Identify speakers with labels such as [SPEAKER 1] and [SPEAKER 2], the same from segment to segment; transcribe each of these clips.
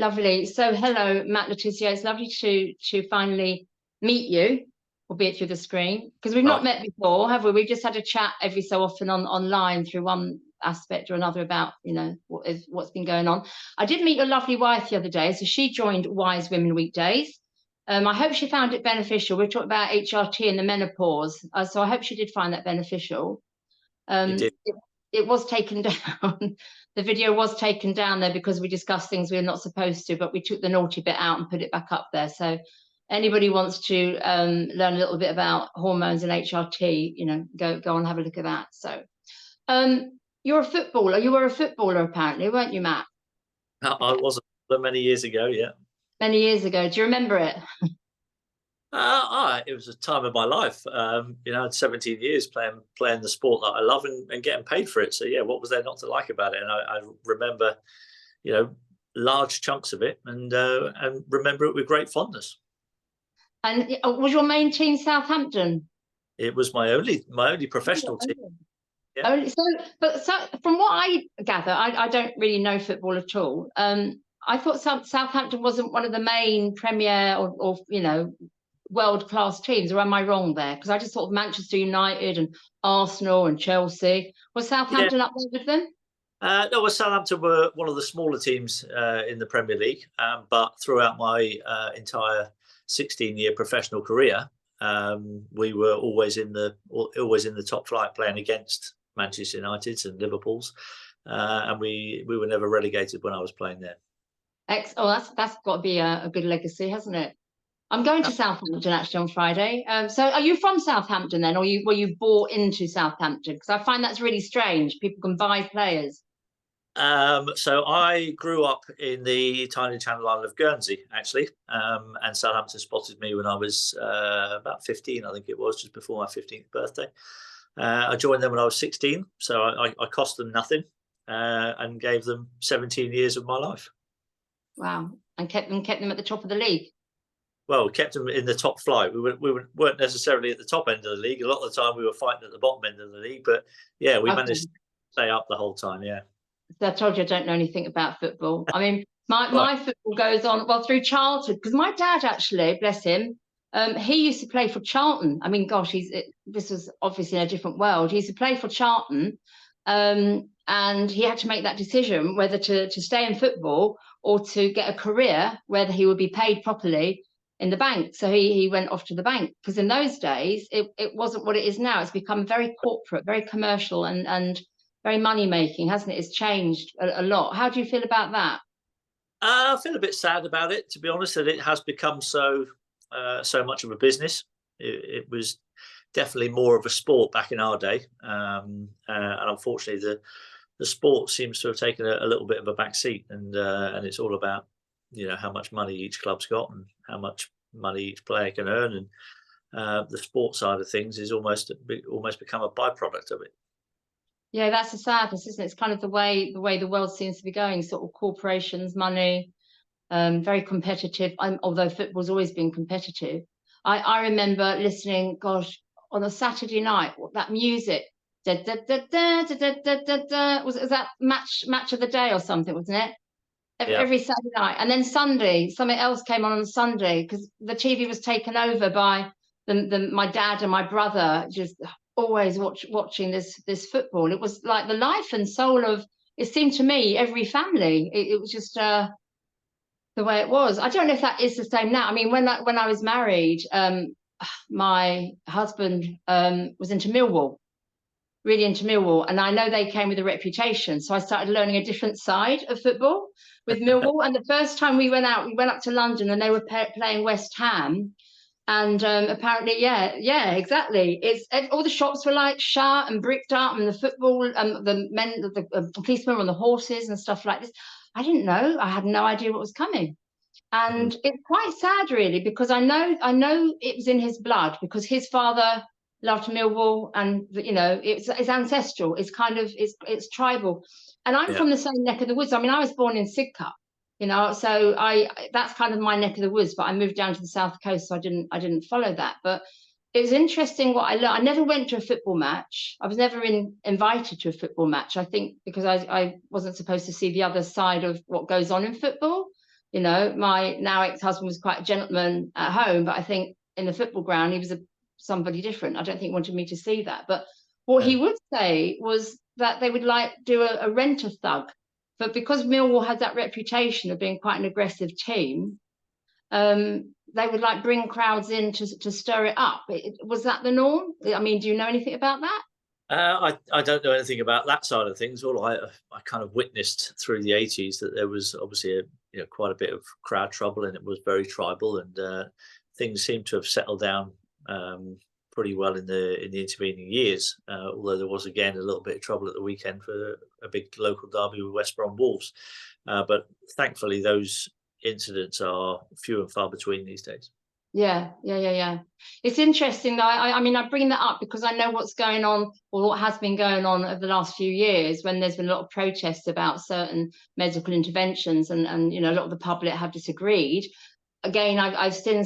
[SPEAKER 1] Lovely. So, hello, Matt Tissier. It's lovely to finally meet you, albeit through the screen, because we've not
[SPEAKER 2] Right.
[SPEAKER 1] met before, have we? We've just had a chat every so often online through one aspect or another about, what's been going on. I did meet your lovely wife the other day, so she joined Wise Women Weekdays. I hope she found it beneficial. We're talking about HRT and the menopause, so I hope she did find that beneficial.
[SPEAKER 2] You did.
[SPEAKER 1] It was taken down. The video was taken down there because we discussed things we were not supposed to, but we took the naughty bit out and put it back up there. So anybody wants to learn a little bit about hormones and HRT, go on and have a look at that. So you're a footballer. You were a footballer apparently, weren't you, Matt?
[SPEAKER 2] I was many years ago, yeah.
[SPEAKER 1] Many years ago. Do you remember it?
[SPEAKER 2] It was a time of my life. I had 17 years playing the sport that I love and getting paid for it. So yeah, what was there not to like about it? And I remember, large chunks of it and remember it with great fondness.
[SPEAKER 1] And was your main team Southampton?
[SPEAKER 2] It was my only professional team.
[SPEAKER 1] Yeah. So from what I gather, I don't really know football at all. I thought Southampton wasn't one of the main Premier or world-class teams, or am I wrong there? Because I just thought of Manchester United and Arsenal and Chelsea. Was Southampton up there with them?
[SPEAKER 2] No, well, Southampton were one of the smaller teams in the Premier League, but throughout my entire 16-year professional career, we were always in the top flight, playing against Manchester United's and Liverpool's, and we were never relegated when I was playing there.
[SPEAKER 1] That's got to be a good legacy, hasn't it? I'm going to Southampton actually on Friday. So are you from Southampton then, or were you bought into Southampton? Because I find that's really strange. People can buy players.
[SPEAKER 2] So I grew up in the tiny Channel Island of Guernsey, actually, and Southampton spotted me when I was about 15, I think it was, just before my 15th birthday. I joined them when I was 16, so I cost them nothing and gave them 17 years of my life.
[SPEAKER 1] Wow, and kept them at the top of the league.
[SPEAKER 2] Well, we kept them in the top flight. We weren't necessarily at the top end of the league. A lot of the time we were fighting at the bottom end of the league, but yeah, we managed to stay up the whole time, yeah.
[SPEAKER 1] So I told you I don't know anything about football. I mean, my football goes on, well, through childhood, because my dad actually, bless him, he used to play for Charlton. I mean, gosh, this was obviously in a different world. He used to play for Charlton, and he had to make that decision whether to stay in football or to get a career where he would be paid properly in the bank. So he went off to the bank, because in those days it wasn't what it is now. It's become very corporate, very commercial, and very money making, hasn't it? It's changed a lot. How do you feel about that?
[SPEAKER 2] I feel a bit sad about it, to be honest, that it has become so much of a business. It was definitely more of a sport back in our day, and unfortunately the sport seems to have taken a little bit of a back seat, and it's all about how much money each club's got and how much money each player can earn, and the sport side of things is almost become a byproduct of it.
[SPEAKER 1] Yeah, that's the sadness, isn't it? It's kind of the way the world seems to be going, sort of corporations, money, very competitive. Although football's always been competitive. I remember listening, gosh, on a Saturday night, that music, was that match of the day or something, wasn't it? Every Saturday night, and then Sunday, something else came on Sunday, because the TV was taken over by my dad and my brother, just always watching this football. It was like the life and soul of, it seemed to me, every family. It was just the way it was. I don't know if that is the same now. I mean, when I was married, my husband was into Millwall, really into Millwall, and I know they came with a reputation, so I started learning a different side of football with Millwall. And the first time we went up to London, and they were playing West Ham. And apparently, yeah, exactly. It's all the shops were like shut and bricked up, and the football, the policemen were on the horses and stuff like this. I didn't know. I had no idea what was coming, and it's quite sad, really, because I know it was in his blood, because his father loved Millwall, and it's ancestral. It's kind of it's tribal, and I'm from the same neck of the woods. I mean, I was born in Sidcup. So that's kind of my neck of the woods, but I moved down to the south coast, so I didn't follow that. But it was interesting what I learned. I never went to a football match. I was never invited to a football match, I think, because I wasn't supposed to see the other side of what goes on in football. You know, my now ex-husband was quite a gentleman at home, but I think in the football ground he was somebody different. I don't think he wanted me to see that. But what he would say was that they would like do a rent-a-thug. But because Millwall had that reputation of being quite an aggressive team, they would like bring crowds in to stir it up. Was that the norm? I mean, do you know anything about that?
[SPEAKER 2] I don't know anything about that side of things. All I kind of witnessed through the 80s that there was obviously quite a bit of crowd trouble, and it was very tribal, and things seem to have settled down pretty well in the intervening years. Although there was again a little bit of trouble at the weekend for a big local derby with West Brom Wolves, but thankfully those incidents are few and far between these days.
[SPEAKER 1] Yeah. It's interesting though. I mean, I bring that up because I know what's going on, or what has been going on over the last few years, when there's been a lot of protests about certain medical interventions, and a lot of the public have disagreed. Again, I've seen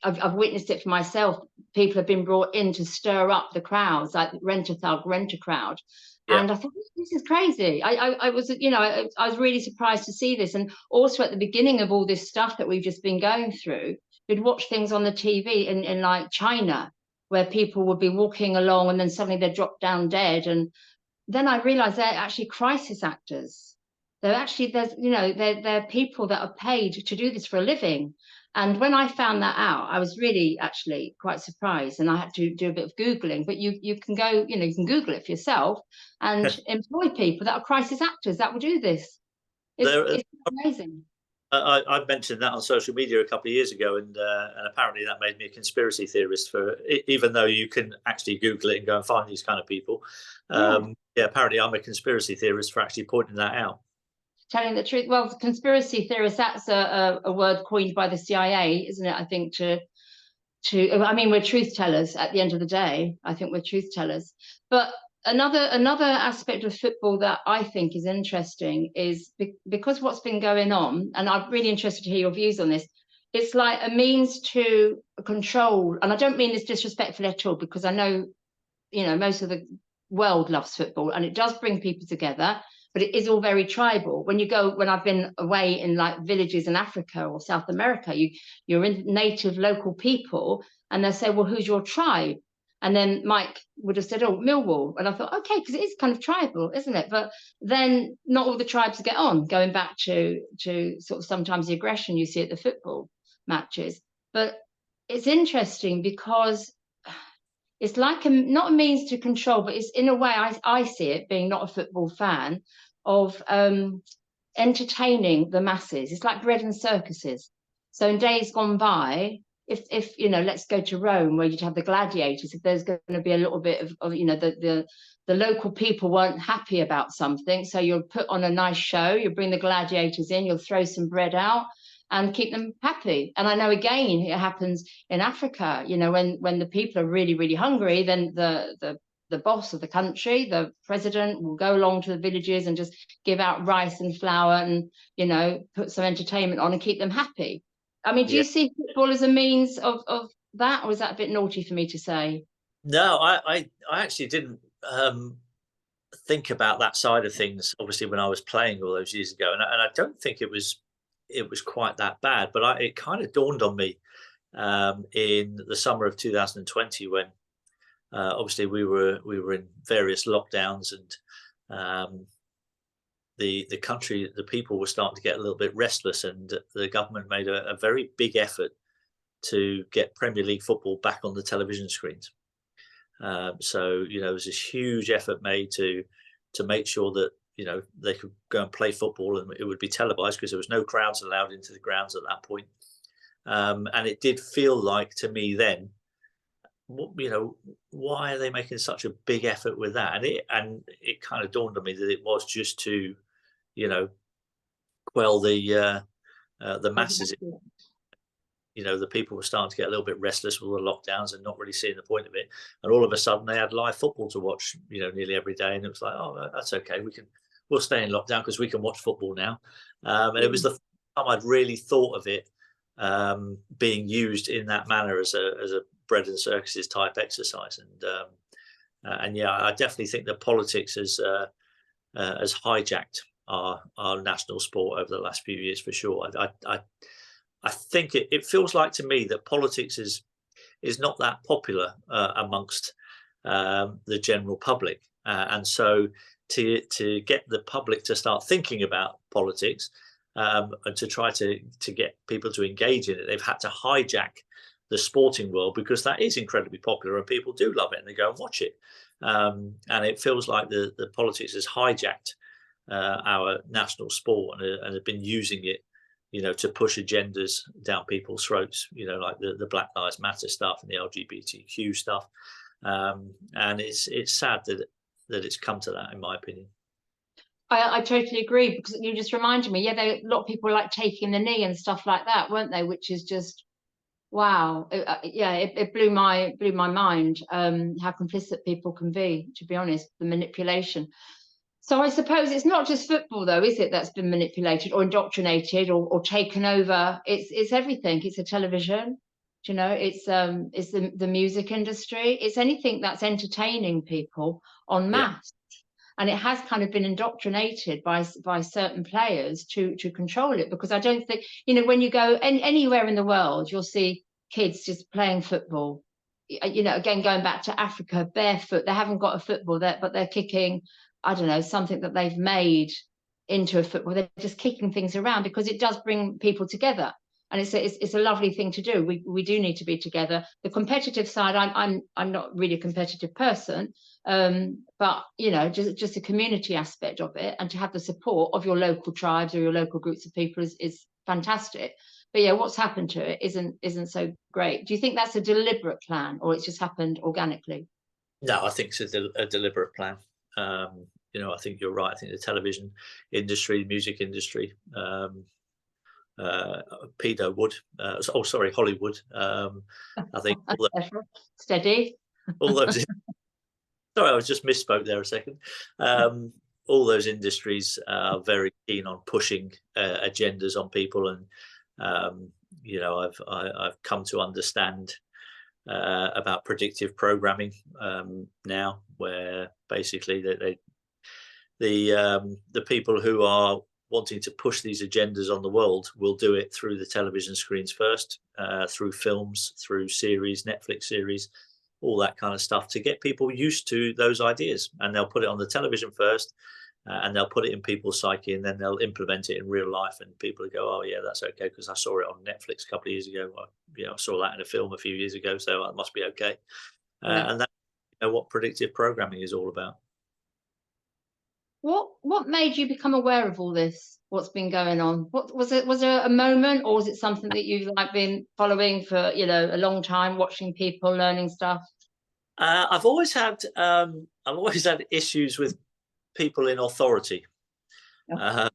[SPEAKER 1] I've witnessed it for myself. People have been brought in to stir up the crowds, like rent-a-thug, rent-a-crowd. Yeah. And I thought, this is crazy. I was, I was really surprised to see this. And also at the beginning of all this stuff that we've just been going through, you'd watch things on the TV in like China, where people would be walking along and then suddenly they'd drop down dead. And then I realized they're actually crisis actors. They're actually, they're people that are paid to do this for a living. And when I found that out, I was really actually quite surprised, and I had to do a bit of Googling. But you can go, you can Google it for yourself and employ people that are crisis actors that will do this. It's amazing.
[SPEAKER 2] I mentioned that on social media a couple of years ago, and apparently that made me a conspiracy theorist, for even though you can actually Google it and go and find these kind of people. Apparently I'm a conspiracy theorist for actually pointing that out.
[SPEAKER 1] Telling the truth. Well, conspiracy theorist, that's a word coined by the CIA, isn't it? I think I mean, we're truth tellers at the end of the day. I think we're truth tellers. But another aspect of football that I think is interesting is because what's been going on, and I'm really interested to hear your views on this, it's like a means to control, and I don't mean this disrespectfully at all, because I know, most of the world loves football and it does bring people together, but it is all very tribal. When I've been away in like villages in Africa or South America, you're in native local people, and they say, well, who's your tribe? And then Mike would have said, oh, Millwall. And I thought, okay, because it is kind of tribal, isn't it? But then not all the tribes get on, going back to sort of sometimes the aggression you see at the football matches. But it's interesting because it's like not a means to control, but it's in a way, I see it, being not a football fan, of entertaining the masses. It's like bread and circuses. So in days gone by, if let's go to Rome, where you'd have the gladiators, if there's going to be a little bit of the local people weren't happy about something, so you'll put on a nice show, you'll bring the gladiators in, you'll throw some bread out and keep them happy. And I know, again, it happens in Africa, when the people are really, really hungry, then the boss of the country, the president, will go along to the villages and just give out rice and flour and, put some entertainment on and keep them happy. I mean, do you see football as a means of that, or is that a bit naughty for me to say?
[SPEAKER 2] No, I actually didn't think about that side of things, obviously, when I was playing all those years ago. And I don't think it was quite that bad, but it kind of dawned on me in the summer of 2020, when obviously we were in various lockdowns, and the country, the people were starting to get a little bit restless, and the government made a very big effort to get Premier League football back on the television screens. So there was this huge effort made to make sure that they could go and play football, and it would be televised, because there was no crowds allowed into the grounds at that point. And it did feel like to me then, why are they making such a big effort with that? And it kind of dawned on me that it was just to quell the masses. The people were starting to get a little bit restless with the lockdowns and not really seeing the point of it. And all of a sudden they had live football to watch, nearly every day. And it was like, oh, that's okay. We'll stay in lockdown because we can watch football now. And it was the first time I'd really thought of it being used in that manner as a bread and circuses type exercise. And yeah, I definitely think that politics has hijacked our national sport over the last few years for sure. I think it feels like to me that politics is not that popular amongst the general public, and so to get the public to start thinking about politics, and to try to get people to engage in it, they've had to hijack the sporting world, because that is incredibly popular and people do love it and they go and watch it. And it feels like the politics has hijacked our national sport and have been using it, to push agendas down people's throats, like the Black Lives Matter stuff and the LGBTQ stuff. And it's sad that it's come to that, in my opinion.
[SPEAKER 1] I totally agree, because you just reminded me, a lot of people like taking the knee and stuff like that, weren't they? Which is just, wow. It blew my mind, how complicit people can be, to be honest, the manipulation. So I suppose it's not just football, though, is it, that's been manipulated or indoctrinated or taken over? It's everything. It's the television, it's the music industry. It's anything that's entertaining people en masse. And it has kind of been indoctrinated by certain players to control it, because I don't think, when you go anywhere in the world, you'll see kids just playing football. Again, going back to Africa, barefoot, they haven't got a football there, but they're kicking, I don't know, something that they've made into a football. They're just kicking things around because it does bring people together. And it's a lovely thing to do. We do need to be together. The competitive side, I'm not really a competitive person, but just the community aspect of it, and to have the support of your local tribes or your local groups of people is fantastic. But yeah, what's happened to it isn't so great. Do you think that's a deliberate plan, or it's just happened organically?
[SPEAKER 2] No, I think it's a deliberate plan. I think you're right. I think the television industry, the music industry, Hollywood. I think
[SPEAKER 1] steady.
[SPEAKER 2] All those. Sorry, I was just misspoke there a second. All those industries are very keen on pushing agendas on people, and I've come to understand about predictive programming now, where basically the people who are wanting to push these agendas on the world will do it through the television screens first, through films, through series, Netflix series, all that kind of stuff, to get people used to those ideas. And they'll put it on the television first, and they'll put it in people's psyche, and then they'll implement it in real life, and people will go, oh yeah, that's okay, because I saw it on Netflix a couple of years ago. I saw that in a film a few years ago, so it must be okay. And that's what predictive programming is all about.
[SPEAKER 1] What made you become aware of all this? What's been going on? What was it? Was there a moment, or was it something that you've been following for a long time, watching people, learning stuff?
[SPEAKER 2] I've always had issues with people in authority. I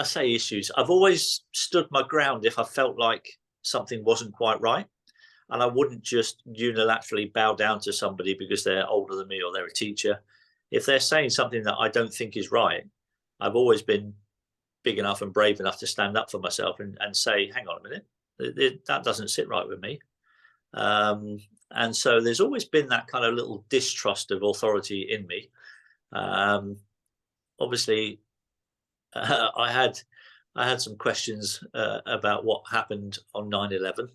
[SPEAKER 2] say issues. I've always stood my ground if I felt like something wasn't quite right, and I wouldn't just unilaterally bow down to somebody because they're older than me or they're a teacher. If they're saying something that I don't think is right, I've always been big enough and brave enough to stand up for myself and say, hang on a minute, that doesn't sit right with me. And so there's always been that kind of little distrust of authority in me. Obviously, I had some questions about what happened on 9/11.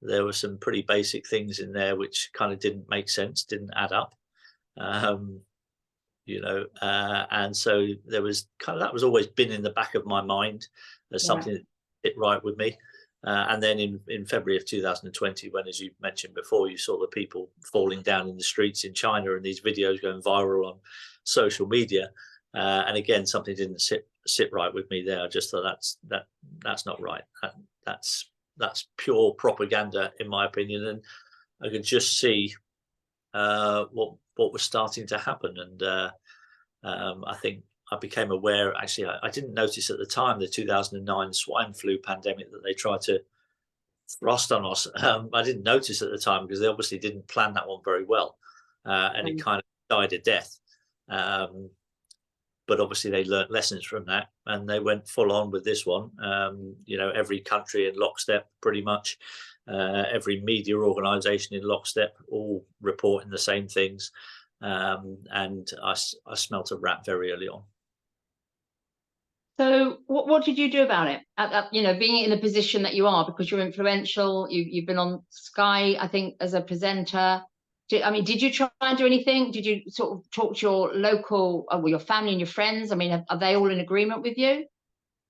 [SPEAKER 2] There were some pretty basic things in there which kind of didn't make sense, didn't add up. And so there was that was always been in the back of my mind as something that hit right with me. And then in February of 2020, when, as you mentioned before, you saw the people falling down in the streets in China and these videos going viral on social media, and again, something didn't sit right with me there. I just thought that's not right. That's pure propaganda, in my opinion, and I could just see what was starting to happen. And I think I became aware, actually, I didn't notice at the time, the 2009 swine flu pandemic that they tried to thrust on us. I didn't notice at the time because they obviously didn't plan that one very well, and it kind of died a death. But obviously they learnt lessons from that, and they went full on with this one. Every country in lockstep, pretty much. Every media organisation in lockstep, all reporting the same things. and I smelt a rat very early on.
[SPEAKER 1] So what did you do about it? You know, being in the position that you are, because you're influential, you've been on Sky, I think, as a presenter. I mean, did you try and do anything? Did you sort of talk to your local, well, your family and your friends? I mean, are they all in agreement with you?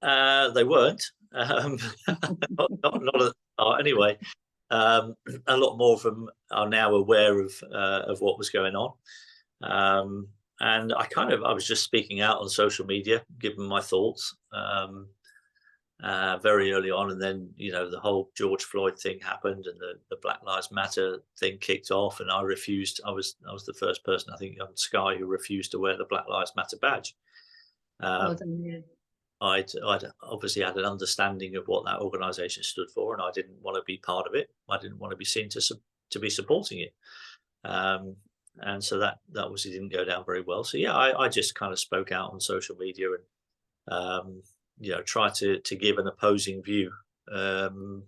[SPEAKER 2] They weren't. Not at the start, anyway. A lot more of them are now aware of what was going on. And I was just speaking out on social media, giving my thoughts very early on. And then, you know, the whole George Floyd thing happened, and the Black Lives Matter thing kicked off. And I refused. I was the first person, I think, on Sky who refused to wear the Black Lives Matter badge. I'd obviously had an understanding of what that organisation stood for, and I didn't want to be part of it. I didn't want to be seen to be supporting it. And so that obviously didn't go down very well. So yeah, I just kind of spoke out on social media and you know, try to give an opposing view in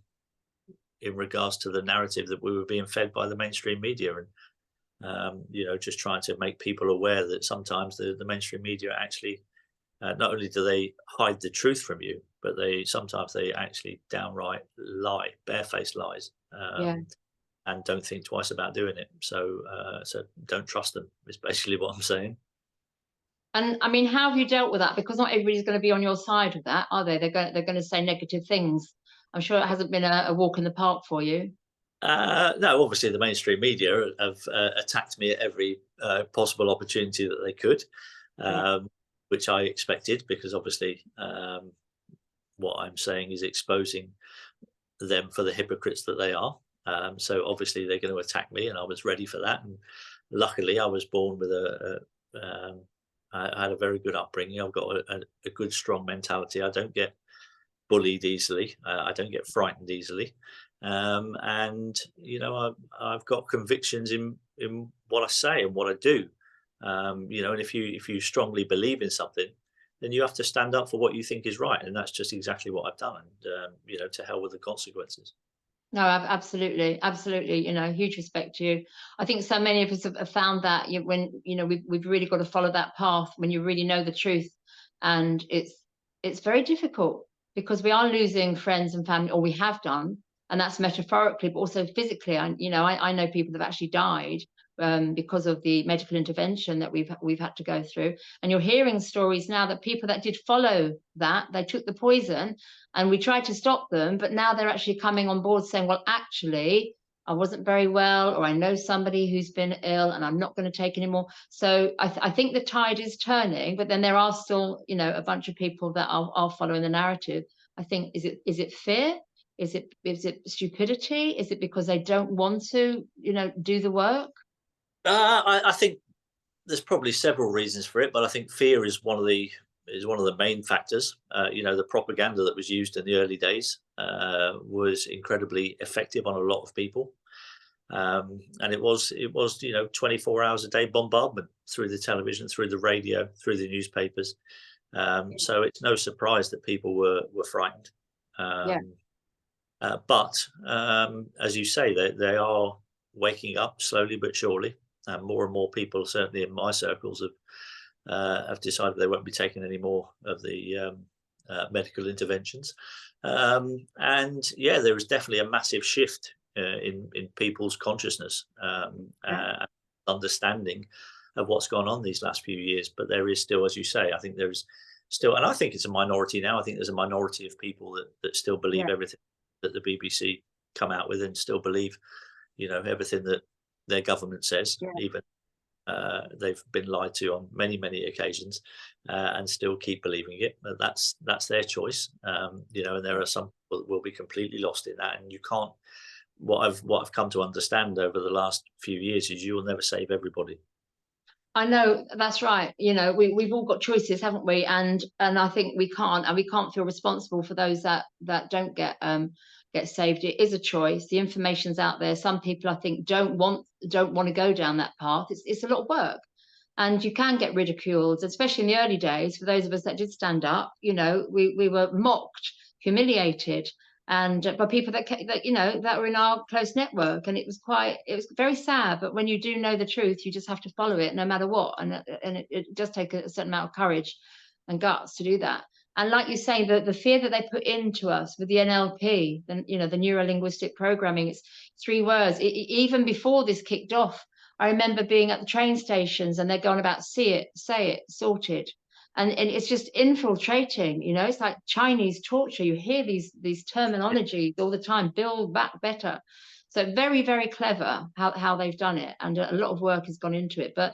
[SPEAKER 2] regards to the narrative that we were being fed by the mainstream media, and you know, just trying to make people aware that sometimes the mainstream media actually not only do they hide the truth from you, but sometimes they actually downright lie, barefaced lies. And don't think twice about doing it. So don't trust them, is basically what I'm saying.
[SPEAKER 1] And I mean, how have you dealt with that? Because not everybody's going to be on your side of that, are they? They're going to say negative things. I'm sure it hasn't been a walk in the park for you.
[SPEAKER 2] No, obviously the mainstream media have attacked me at every possible opportunity that they could, which I expected, because obviously what I'm saying is exposing them for the hypocrites that they are. So obviously they're going to attack me, and I was ready for that. And luckily, I was born with I had a very good upbringing. I've got a good, strong mentality. I don't get bullied easily. I don't get frightened easily. And you know, I've got convictions in what I say and what I do. You know, and if you strongly believe in something, then you have to stand up for what you think is right, and that's just exactly what I've done. And you know, to hell with the consequences.
[SPEAKER 1] No, absolutely, absolutely. You know, huge respect to you. I think so many of us have found that when, you know, we've really got to follow that path when you really know the truth, and it's very difficult, because we are losing friends and family, or we have done, and that's metaphorically, but also physically. You know, I know people that have actually died because of the medical intervention that we've had to go through. And you're hearing stories now that people that did follow that, they took the poison, and we tried to stop them, but now they're actually coming on board saying, well, actually, I wasn't very well, or I know somebody who's been ill and I'm not going to take anymore. So I think the tide is turning, but then there are still, you know, a bunch of people that are following the narrative. I think, is it fear? Is it stupidity? Is it because they don't want to, you know, do the work?
[SPEAKER 2] I think there's probably several reasons for it, but I think fear is one of the main factors. You know, the propaganda that was used in the early days was incredibly effective on a lot of people, and it was you know, 24 hours a day bombardment through the television, through the radio, through the newspapers. So it's no surprise that people were frightened. But as you say, they are waking up slowly but surely. More and more people, certainly in my circles, have decided they won't be taking any more of the medical interventions. And yeah, there is definitely a massive shift in people's consciousness and understanding of what's gone on these last few years. But there is still, as you say, I think there is still, and I think it's a minority now. I think there's a minority of people that still believe everything that the BBC come out with, and still believe, you know, everything that their government says, even they've been lied to on many occasions, and still keep believing it. But that's their choice, you know. And there are some people that will be completely lost in that, and you can't. What I've come to understand over the last few years is you will never save everybody.
[SPEAKER 1] I know, that's right. You know, we've all got choices, haven't we? And I think we can't feel responsible for those that don't get saved. It is a choice. The information's out there. Some people, I think, don't want to go down that path. It's a lot of work, and you can get ridiculed, especially in the early days. For those of us that did stand up, you know, we were mocked, humiliated, and by people that you know, that were in our close network. And it was very sad. But when you do know the truth, you just have to follow it no matter what. And it does take a certain amount of courage and guts to do that. And like you say, the fear that they put into us with the NLP, then, you know, the neuro linguistic programming, it's 3 words. Even before this kicked off, I remember being at the train stations and they're going about see it, say it, sorted. And it's just infiltrating, you know, it's like Chinese torture. You hear these terminologies all the time, build back better. So very, very clever how they've done it. And a lot of work has gone into it. But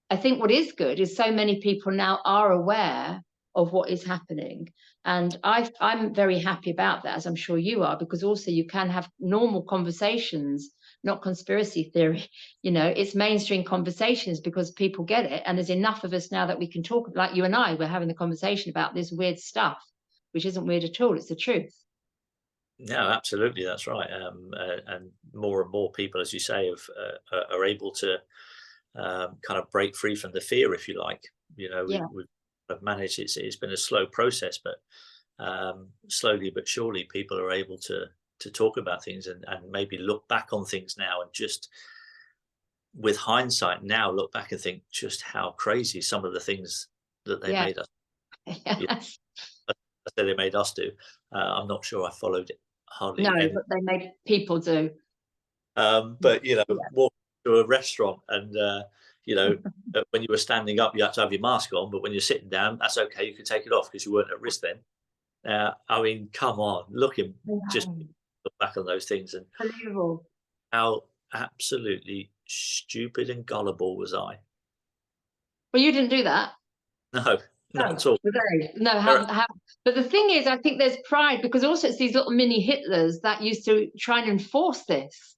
[SPEAKER 1] I think what is good is so many people now are aware of what is happening. And I'm very happy about that, as I'm sure you are, because also you can have normal conversations, not conspiracy theory. You know, it's mainstream conversations because people get it. And there's enough of us now that we can talk, like you and I, we're having the conversation about this weird stuff, which isn't weird at all. It's the truth.
[SPEAKER 2] No, absolutely, that's right. And more people, as you say, are able to kind of break free from the fear, if you like. You know,
[SPEAKER 1] Yeah.
[SPEAKER 2] we've managed. It's been a slow process, but slowly but surely, people are able to talk about things and maybe look back on things now, and just with hindsight now look back and think just how crazy some of the things that they made us.
[SPEAKER 1] Yes.
[SPEAKER 2] I say they made us do. I'm not sure I followed it hardly.
[SPEAKER 1] No,
[SPEAKER 2] any.
[SPEAKER 1] but they made people do.
[SPEAKER 2] But you know, walk to a restaurant and you know, when you were standing up, you had to have your mask on, but when you're sitting down, that's okay. You could take it off because you weren't at risk then. I mean, come on, just look back on those things and
[SPEAKER 1] Unbelievable.
[SPEAKER 2] how absolutely stupid and gullible was I?
[SPEAKER 1] Well, you didn't do that.
[SPEAKER 2] No, not at all.
[SPEAKER 1] No, how, but the thing is, I think there's pride, because also it's these little mini Hitlers that used to try and enforce this.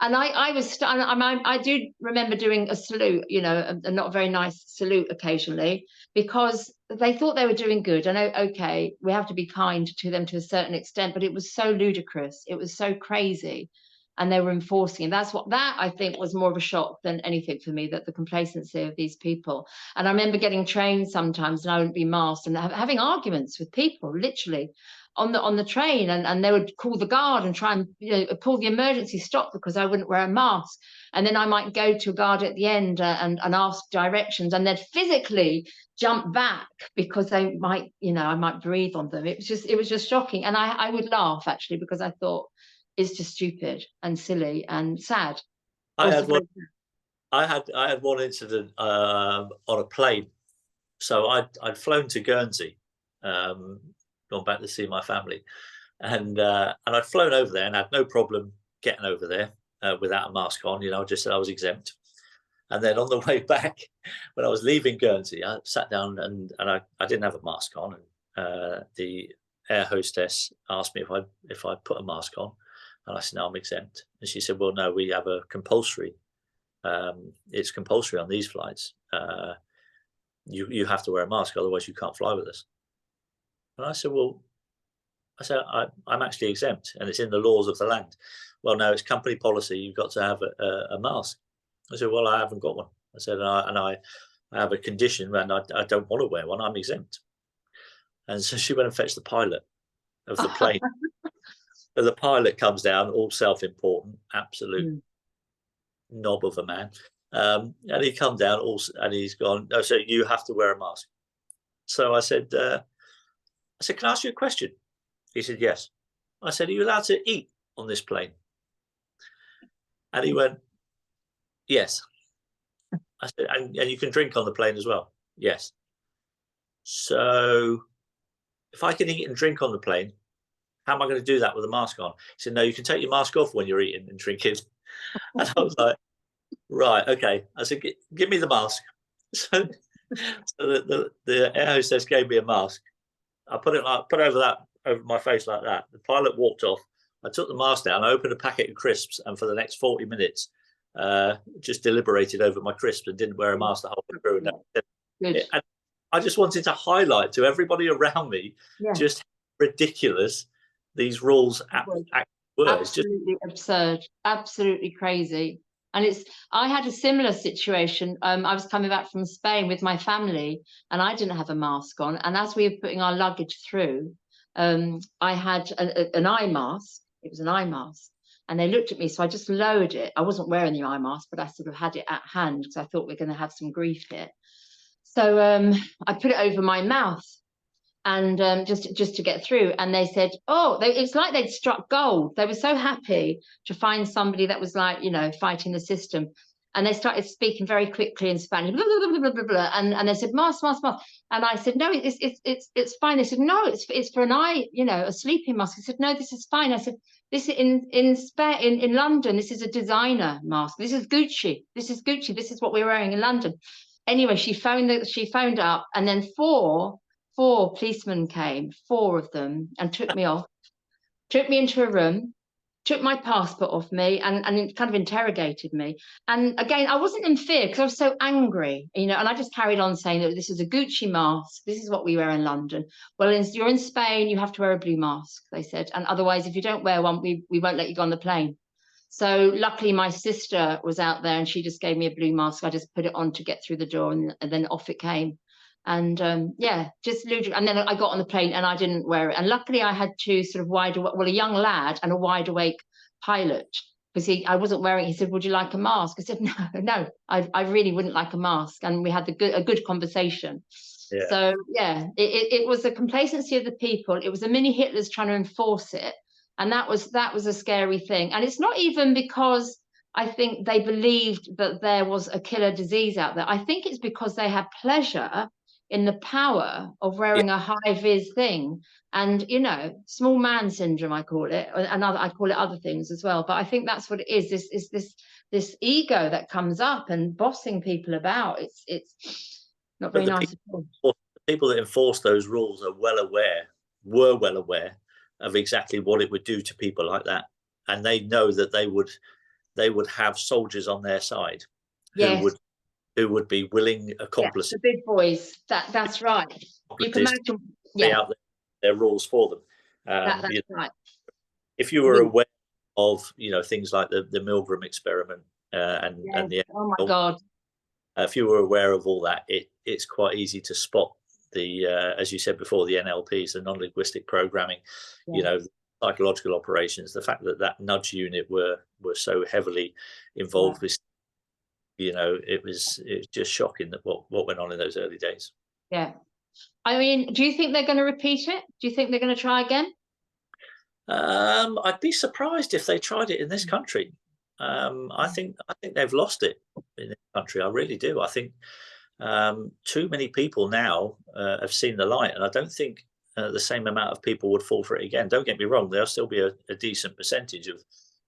[SPEAKER 1] And I do remember doing a salute, you know, a not very nice salute occasionally, because they thought they were doing good. And okay, we have to be kind to them to a certain extent, but it was so ludicrous. It was so crazy. And they were enforcing it. That I think was more of a shock than anything for me, that the complacency of these people. And I remember getting trained sometimes and I wouldn't be masked and having arguments with people, literally on the train, and they would call the guard and try and, you know, pull the emergency stop because I wouldn't wear a mask. And then I might go to a guard at the end and ask directions, and they'd physically jump back because they might, you know, I might breathe on them. It was just shocking. And I would laugh actually, because I thought it's just stupid and silly and sad.
[SPEAKER 2] I had one incident on a plane. So I'd flown to Guernsey, gone back to see my family, and I'd flown over there and had no problem getting over there without a mask on. You know, I just said I was exempt. And then on the way back, when I was leaving Guernsey, I sat down and I didn't have a mask on. And the air hostess asked me if I put a mask on, and I said no, I'm exempt. And she said, well, no, we have a compulsory. It's compulsory on these flights. You have to wear a mask, otherwise you can't fly with us. And I said, well, I'm actually exempt, and it's in the laws of the land. Well, no, it's company policy. You've got to have a mask. I said, well, I haven't got one. I said, I have a condition, and I don't want to wear one. I'm exempt. And so she went and fetched the pilot of the plane. So the pilot comes down, all self-important, absolute knob of a man. And he come down, and he's gone, no, so you have to wear a mask. So I said, can I ask you a question? He said, yes. I said, are you allowed to eat on this plane? And he went, yes. I said, and you can drink on the plane as well? Yes. So if I can eat and drink on the plane, how am I going to do that with a mask on? He said, no, you can take your mask off when you're eating and drinking. And I was like, right, okay. I said, give me the mask. So the air hostess gave me a mask. I put over my face like that. The pilot walked off. I took the mask down. I opened a packet of crisps, and for the next 40 minutes, just deliberated over my crisps and didn't wear a mask the whole way through. And I just wanted to highlight to everybody around me just how ridiculous these rules were.
[SPEAKER 1] Absolutely absurd, absolutely crazy. And I had a similar situation. I was coming back from Spain with my family, and I didn't have a mask on. And as we were putting our luggage through, I had an eye mask. It was an eye mask. And they looked at me, so I just lowered it. I wasn't wearing the eye mask, but I sort of had it at hand because I thought we're going to have some grief here. So I put it over my mouth, and just to get through. And they said, oh, it's like they'd struck gold. They were so happy to find somebody that was like, you know, fighting the system. And they started speaking very quickly in Spanish, blah, blah, blah, blah, blah, blah. And they said, mask, mask, mask. And I said, no, it's fine. They said, no, it's for an eye, you know, a sleeping mask. I said, no, this is fine. I said, this in Spain, in London, this is a designer mask. This is Gucci. This is Gucci. This is what we're wearing in London. Anyway, she phoned up, and then four policemen came, 4 of them, and took me off, took me into a room, took my passport off me, and kind of interrogated me. And again, I wasn't in fear because I was so angry, you know, and I just carried on saying that this is a Gucci mask. This is what we wear in London. Well, you're in Spain, you have to wear a blue mask, they said. And otherwise, if you don't wear one, we won't let you go on the plane. So luckily my sister was out there and she just gave me a blue mask. I just put it on to get through the door, and then off it came. And yeah, just ludicrous. And then I got on the plane and I didn't wear it. And luckily I had 2 sort of a young lad and a wide awake pilot, because I wasn't wearing it. He said, would you like a mask? I said, no, I really wouldn't like a mask. And we had a good conversation. Yeah. So yeah, it was the complacency of the people. It was a mini Hitler's trying to enforce it. And that was a scary thing. And it's not even because I think they believed that there was a killer disease out there. I think it's because they had pleasure in the power of wearing a high-vis thing. And, you know, small man syndrome, I call it, and I call it other things as well. But I think that's what it is. This ego that comes up and bossing people about. It's not very nice at all.
[SPEAKER 2] The people that enforce those rules were well aware of exactly what it would do to people like that, and they know that they would have soldiers on their side who would be willing accomplices.
[SPEAKER 1] The big boys. That's right. You can imagine.
[SPEAKER 2] Out their rules for them.
[SPEAKER 1] That's right.
[SPEAKER 2] If you were aware of, you know, things like the Milgrim Experiment and the
[SPEAKER 1] oh my God.
[SPEAKER 2] If you were aware of all that, it's quite easy to spot the as you said before, the NLPs, the non-linguistic programming, you know, psychological operations, the fact that nudge unit were so heavily involved with, you know, it was just shocking that what went on in those early days.
[SPEAKER 1] Yeah. I mean, do you think they're going to repeat it? Do you think they're going to try again?
[SPEAKER 2] I'd be surprised if they tried it in this country. I think they've lost it in this country. I really do. I think too many people now have seen the light, and I don't think the same amount of people would fall for it again. Don't get me wrong, there'll still be a decent percentage of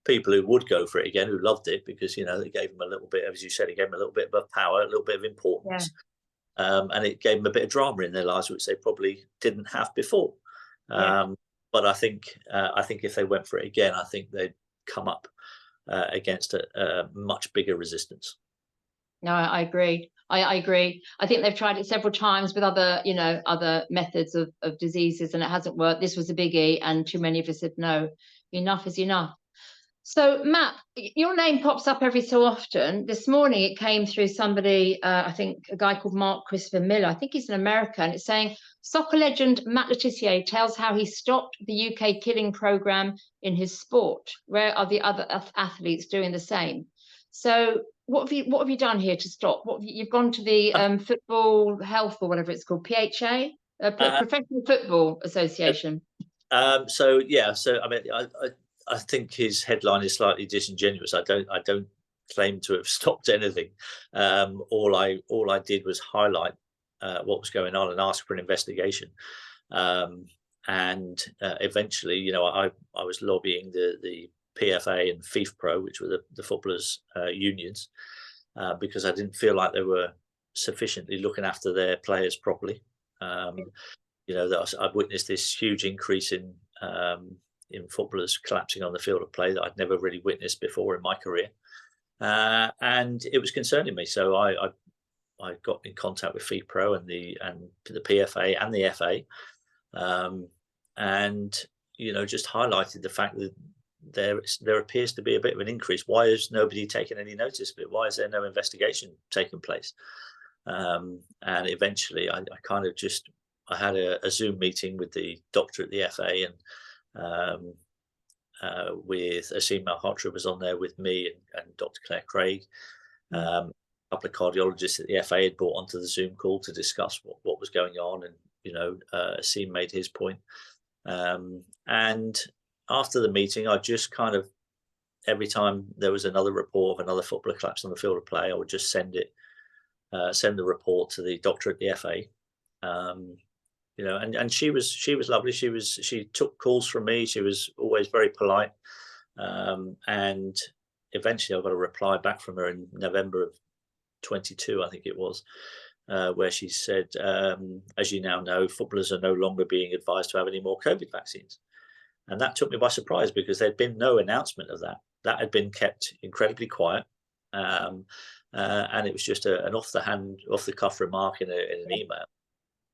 [SPEAKER 2] people who would go for it again, who loved it because, you know, it gave them a little bit, as you said, it gave them a little bit of power, a little bit of importance, and it gave them a bit of drama in their lives, which they probably didn't have before. But I think if they went for it again, I think they'd come up against a much bigger resistance.
[SPEAKER 1] No, I agree. I agree. I think they've tried it several times with other methods of diseases, and it hasn't worked. This was a biggie, and too many of us said, no, enough is enough. So, Matt, your name pops up every so often. This morning, it came through somebody, I think a guy called Mark Christopher Miller. I think he's an American. It's saying, soccer legend Matt Tissier tells how he stopped the UK killing program in his sport. Where are the other athletes doing the same? So what have you done here to stop? You've gone to the Football Health, or whatever it's called, PHA, Professional Football Association.
[SPEAKER 2] So I mean, I think his headline is slightly disingenuous. I don't claim to have stopped anything. All I did was highlight what was going on and ask for an investigation. And eventually, you know, I was lobbying the PFA and FIFPro, which were the footballers' unions, because I didn't feel like they were sufficiently looking after their players properly. You know, I've witnessed this huge increase in footballers collapsing on the field of play that I'd never really witnessed before in my career, and it was concerning me. So I got in contact with FIFPro and the PFA and the FA, and you know, just highlighted the fact that there appears to be a bit of an increase. Why has nobody taken any notice of it? Why is there no investigation taking place? And eventually, I kind of just had a Zoom meeting with the doctor at the FA, and with Asim Malhotra was on there with me and Dr. Claire Craig. A couple of cardiologists at the FA had brought onto the Zoom call to discuss what was going on, and Asim made his point. And after the meeting, I just kind of, every time there was another report of another footballer collapsed on the field of play, I would just send the report to the doctor at the FA. And she was lovely. She took calls from me. She was always very polite. And eventually I got a reply back from her in November of 22, I think it was, where she said, as you now know, footballers are no longer being advised to have any more COVID vaccines. And that took me by surprise, because there'd been no announcement of that. That had been kept incredibly quiet. And it was just an off the cuff remark in an email.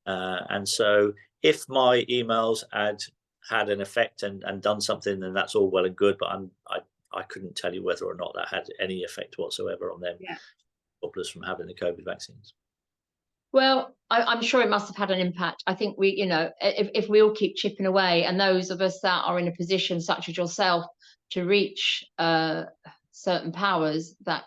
[SPEAKER 2] And so if my emails had an effect and done something, then that's all well and good. But I couldn't tell you whether or not that had any effect whatsoever on them, footballers, from having the COVID vaccines.
[SPEAKER 1] Well, I'm sure it must have had an impact. I think if we all keep chipping away, and those of us that are in a position such as yourself to reach certain powers that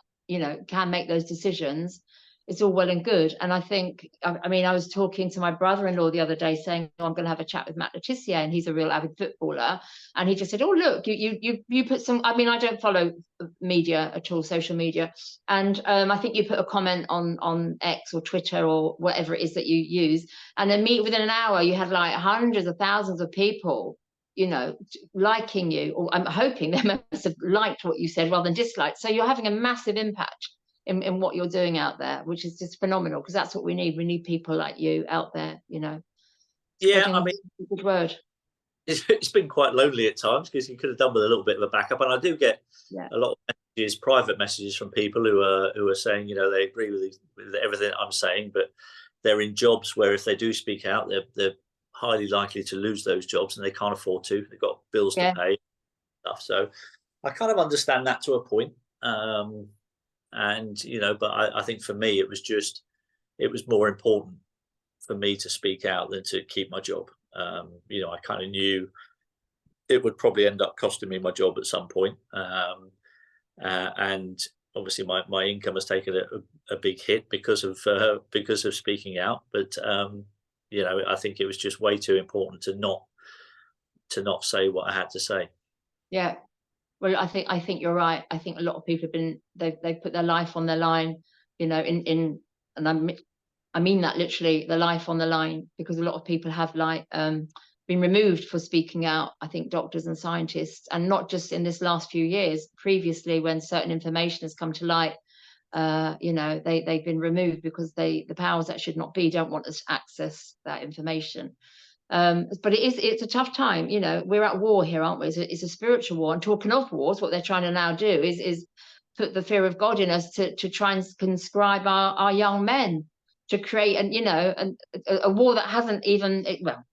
[SPEAKER 1] can make those decisions, it's all well and good. And I think, I mean, I was talking to my brother-in-law the other day saying, I'm going to have a chat with Matt Le Tissier, and he's a real avid footballer. And he just said, oh, look, you put some, I mean, I don't follow media at all, social media. And I think you put a comment on X or Twitter or whatever it is that you use. And then within an hour, you had like hundreds of thousands of people, liking you, or I'm hoping they must have liked what you said rather than disliked. So you're having a massive impact in what you're doing out there, which is just phenomenal, because that's what we need. We need people like you out there,
[SPEAKER 2] Yeah, I mean,
[SPEAKER 1] good word.
[SPEAKER 2] It's been quite lonely at times, because you could have done with a little bit of a backup. And I do get a lot of messages, private messages, from people who are saying, they agree with everything I'm saying, but they're in jobs where if they do speak out, they're highly likely to lose those jobs, and they can't afford to. They've got bills to pay, stuff. So I kind of understand that to a point. But I think for me, it was more important for me to speak out than to keep my job. I kind of knew it would probably end up costing me my job at some point. And obviously my income has taken a big hit because of speaking out. But, I think it was just way too important to not say what I had to say.
[SPEAKER 1] Yeah. Well, I think you're right. I think a lot of people they've put their life on their line, and I mean that literally, the life on the line, because a lot of people have been removed for speaking out. I think doctors and scientists, and not just in this last few years, previously when certain information has come to light, they've been removed because the powers that should not be don't want us to access that information. But it's a tough time. We're at war here, aren't we? It's a spiritual war. And talking of wars, what they're trying to now do is put the fear of God in us to try and conscribe our young men to create a war that hasn't even,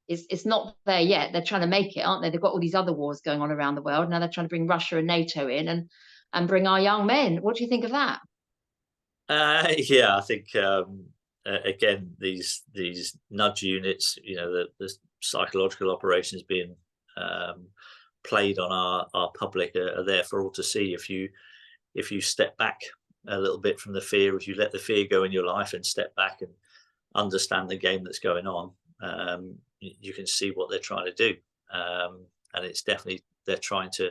[SPEAKER 1] it's not there yet. They're trying to make it, aren't they? They've got all these other wars going on around the world. Now they're trying to bring Russia and NATO in and bring our young men. What do you think of that?
[SPEAKER 2] I think again, these nudge units, the psychological operations being played on our public are there for all to see. If you step back a little bit from the fear, if you let the fear go in your life and step back and understand the game that's going on, you can see what they're trying to do. And it's definitely, they're trying to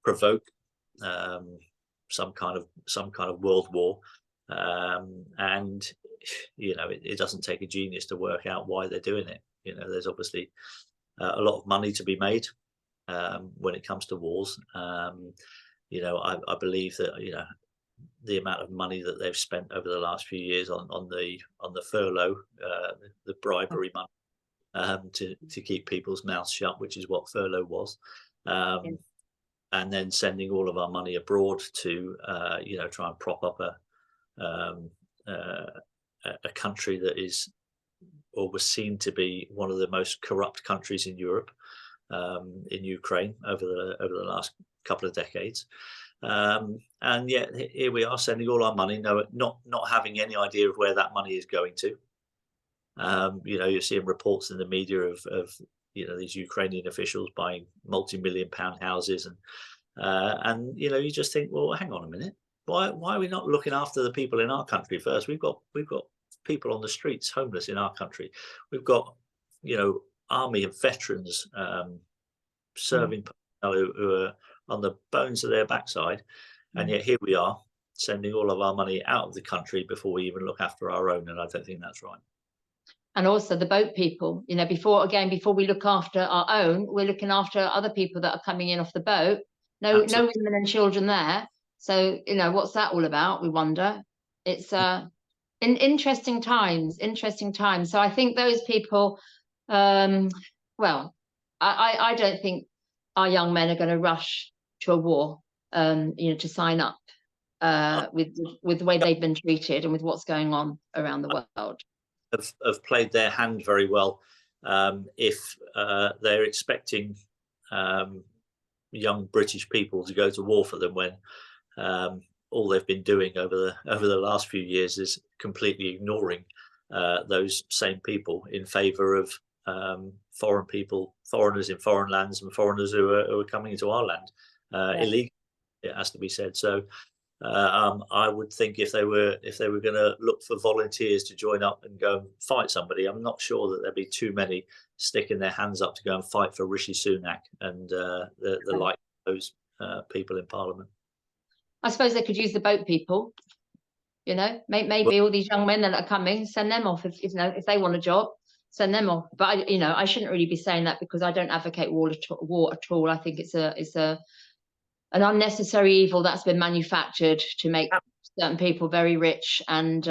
[SPEAKER 2] provoke some kind of world war. And it doesn't take a genius to work out why they're doing it. There's obviously a lot of money to be made when it comes to wars. I believe that the amount of money that they've spent over the last few years on the furlough, the bribery money, to keep people's mouths shut, which is what furlough was. And then sending all of our money abroad to try and prop up a country that is, or was seen to be, one of the most corrupt countries in Europe, in Ukraine over the last couple of decades. And yet here we are sending all our money, not having any idea of where that money is going to. You're seeing reports in the media of these Ukrainian officials buying multi-million-pound houses, and you just think, well, hang on a minute, why are we not looking after the people in our country first? We've got people on the streets, homeless in our country. We've got army and veterans serving personnel who are on the bones of their backside, and yet here we are sending all of our money out of the country before we even look after our own, and I don't think that's right.
[SPEAKER 1] And also the boat people, before we look after our own, we're looking after other people that are coming in off the boat. No women and children there. So, what's that all about? We wonder. It's interesting times. So I think those people, well, I don't think our young men are going to rush to a war, to sign up with the way they've been treated and with what's going on around the world.
[SPEAKER 2] Have played their hand very well if they're expecting young British people to go to war for them when all they've been doing over the last few years is completely ignoring those same people in favour of foreigners in foreign lands, and foreigners who are coming into our land illegally, it has to be said. So I would think if they were going to look for volunteers to join up and go and fight somebody, I'm not sure that there'd be too many sticking their hands up to go and fight for Rishi Sunak and the like of those people in Parliament.
[SPEAKER 1] I suppose they could use the boat people. Maybe all these young men that are coming, send them off if they want a job. Send them off. But I shouldn't really be saying that, because I don't advocate war at all. I think it's an unnecessary evil that's been manufactured to make certain people very rich, and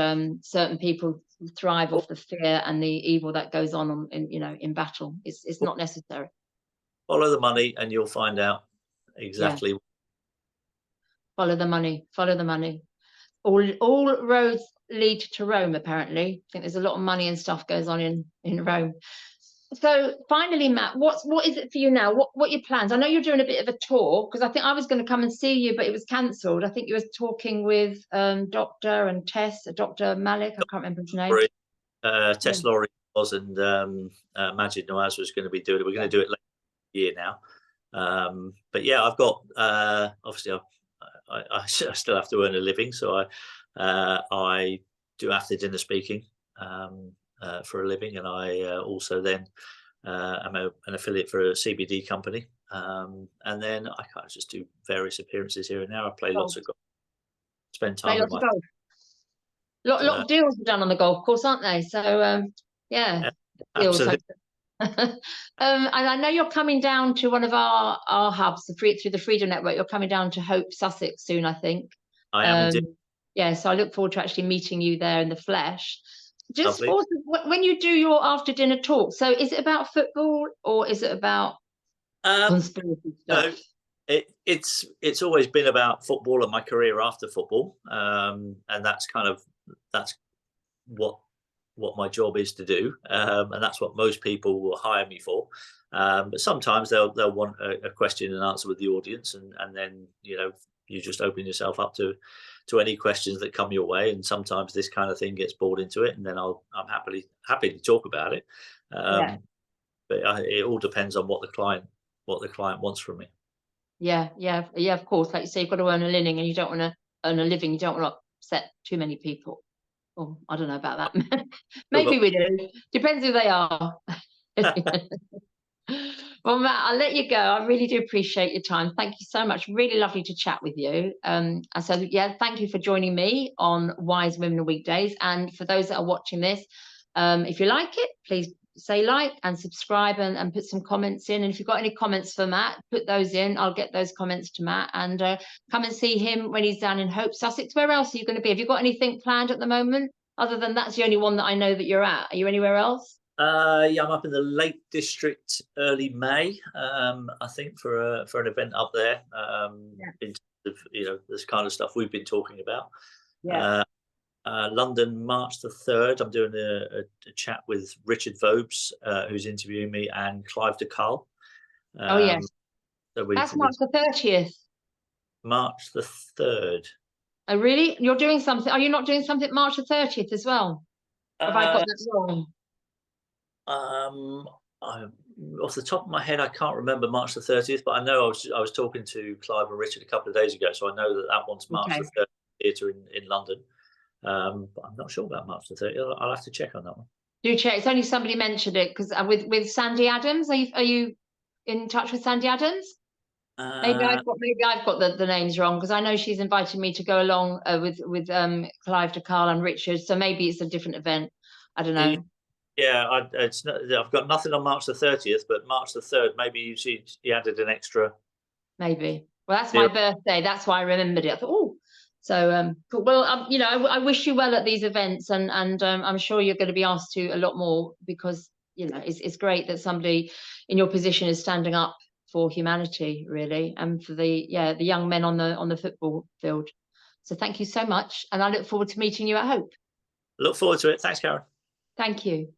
[SPEAKER 1] certain people thrive off the fear and the evil that goes on in battle. It's not necessary.
[SPEAKER 2] Follow the money and you'll find out exactly.
[SPEAKER 1] Yeah. Follow the money. All roads lead to Rome, apparently. I think there's a lot of money and stuff goes on in Rome. So finally, Matt, what is it for you now? What are your plans? I know you're doing a bit of a tour, because I think I was going to come and see you, but it was cancelled. I think you were talking with Dr. Malik. I can't remember his name.
[SPEAKER 2] Tess Laurie was, and Majid Nawaz was going to be doing it. We're going to do it later year now. But yeah, I've got obviously I still have to earn a living, so I do after dinner speaking for a living, and I also then am an affiliate for a CBD company, and then I kind of just do various appearances here and there. I play lots of golf, spend time with my golf.
[SPEAKER 1] Lot of deals are done on the golf course, aren't they? So yeah,
[SPEAKER 2] absolutely.
[SPEAKER 1] And I know you're coming down to one of our hubs, through the Freedom Network. You're coming down to Hope, Sussex soon, I think.
[SPEAKER 2] I am indeed.
[SPEAKER 1] Yeah, so I look forward to actually meeting you there in the flesh. Just also, when you do your after dinner talk, so is it about football or is it about conspiracy stuff?
[SPEAKER 2] No, it's always been about football and my career after football, and that's what my job is to do, and that's what most people will hire me for. But sometimes they'll want a question and answer with the audience, and then you just open yourself up to any questions that come your way. And sometimes this kind of thing gets bored into it, and then I'm happy to talk about it. But it all depends on what the client wants from me. Yeah,
[SPEAKER 1] of course. Like you say, you've got to earn a living, and you don't want to earn a living. You don't want to upset too many people. Oh, I don't know about that. Maybe we do. Depends who they are. Well, Matt, I'll let you go. I really do appreciate your time. Thank you so much. Really lovely to chat with you. And so, yeah, thank you for joining me on Wise Women and Weekdays. And for those that are watching this, if you like it, please say like and subscribe and put some comments in. And if you've got any comments for Matt, put those in. I'll get those comments to Matt, and come and see him when he's down in Hope, Sussex. Where else are you going to be? Have you got anything planned at the moment? Other than that's the only one that I know that you're at. Are you anywhere else?
[SPEAKER 2] Yeah, I'm up in the Lake District early May, I think, for an event up there. In terms of, this kind of stuff we've been talking about.
[SPEAKER 1] Yeah.
[SPEAKER 2] London, March the 3rd. I'm doing a chat with Richard Vobes, who's interviewing me, and Clive de Carle.
[SPEAKER 1] Oh yes. So that's March the 30th.
[SPEAKER 2] March the 3rd.
[SPEAKER 1] Oh really? You're doing something? Are you not doing something March the 30th as well? Have I got that wrong?
[SPEAKER 2] Off the top of my head, I can't remember March the 30th, but I know I was talking to Clive and Richard a couple of days ago, so I know that one's March
[SPEAKER 1] Okay.
[SPEAKER 2] the 30th theatre in London. But I'm not sure about March the 30th. I'll have to check on that one.
[SPEAKER 1] Do check. It's only somebody mentioned it because with Sandy Adams. Are you in touch with Sandy Adams? Maybe I've got the names wrong, because I know she's invited me to go along with Clive de Carl and Richard. So maybe it's a different event. I don't know.
[SPEAKER 2] Yeah, I've got nothing on March the 30th, but March the 3rd, maybe you added an extra.
[SPEAKER 1] Maybe. Well, that's my birthday. That's why I remembered it. I thought, oh, so cool. Well, you know, I wish you well at these events, and I'm sure you're going to be asked to a lot more, because you know it's great that somebody in your position is standing up for humanity, really, and for the young men on the football field. So thank you so much, and I look forward to meeting you at Hope.
[SPEAKER 2] Look forward to it. Thanks, Karen.
[SPEAKER 1] Thank you.